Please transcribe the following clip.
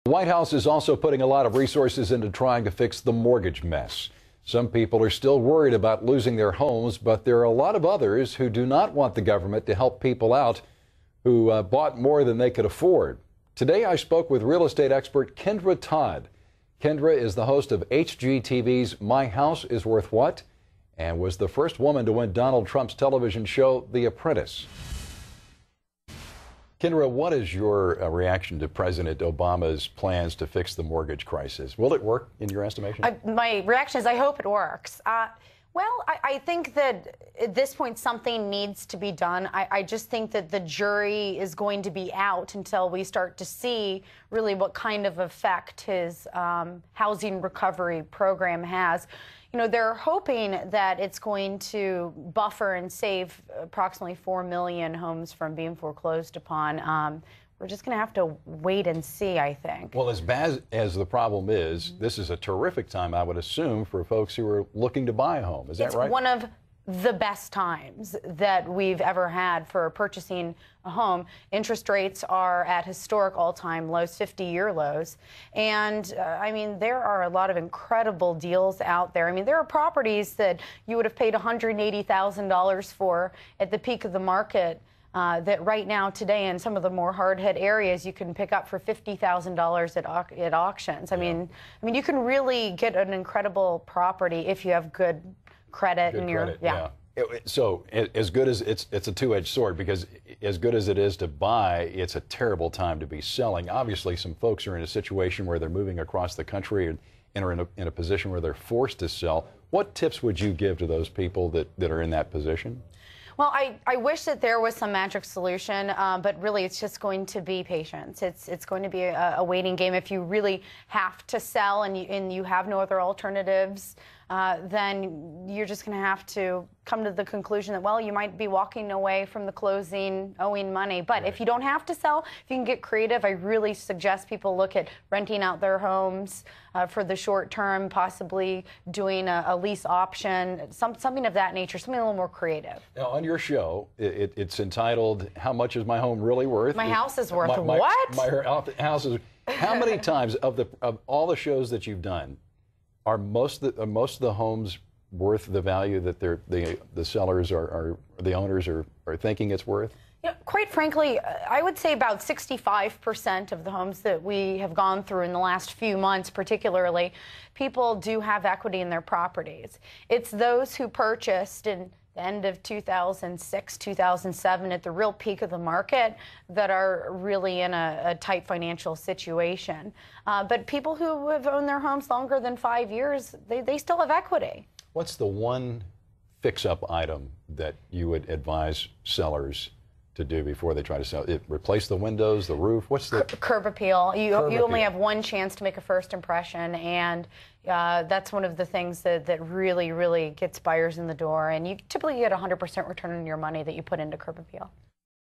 The White House is also putting a lot of resources into trying to fix the mortgage mess. Some people are still worried about losing their homes, but there are a lot of others who do not want the government to help people out who bought more than they could afford. Today I spoke with real estate expert Kendra Todd. Kendra is the host of HGTV's My House is Worth What? And was the first woman to win Donald Trump's television show, The Apprentice. Kendra, what is your reaction to President Obama's plans to fix the mortgage crisis? Will it work in your estimation? My reaction is I hope it works. I think that at this point something needs to be done. I just think that the jury is going to be out until we start to see really what kind of effect his housing recovery program has. You know, they're hoping that it's going to buffer and save approximately 4 million homes from being foreclosed upon. We're just going to have to wait and see, I think. Well, as bad as the problem is, this is a terrific time, I would assume, for folks who are looking to buy a home. Is that right? It's one of the best times that we've ever had for purchasing a home. Interest rates are at historic all-time lows, 50-year lows. And, I mean, there are a lot of incredible deals out there. I mean, there are properties that you would have paid $180,000 for at the peak of the market that right now, today, in some of the more hard-hit areas, you can pick up for $50,000 at auctions. I mean, you can really get an incredible property if you have good credit. So as good as it's a two-edged sword, because as good as it is to buy, it's a terrible time to be selling. Obviously, some folks are in a situation where they're moving across the country and are in a position where they're forced to sell. What tips would you give to those people that are in that position? Well, I wish that there was some magic solution, but really it's just going to be patience. It's going to be a waiting game. If you really have to sell and you have no other alternatives, then you're just going to have to come to the conclusion that, well, you might be walking away from the closing owing money. But right. If you don't have to sell, if you can get creative, I really suggest people look at renting out their homes for the short term, possibly doing a lease option, something of that nature, something a little more creative. Now, on your show, it's entitled, How Much Is My Home Really Worth? My house is worth what? My house is. How many times of all the shows that you've done, are most of the homes worth the value that the sellers or the owners are thinking it's worth? You know, quite frankly, I would say about 65% of the homes that we have gone through in the last few months, particularly, people do have equity in their properties. It's those who purchased in the end of 2006, 2007, at the real peak of the market, that are really in a tight financial situation. But people who have owned their homes longer than 5 years, they still have equity. What's the one fix-up item that you would advise sellers to do before they try to sell it? Replace the windows, the roof? What's the curb appeal? You only have one chance to make a first impression, and that's one of the things that really gets buyers in the door. And you typically get 100% return on your money that you put into curb appeal.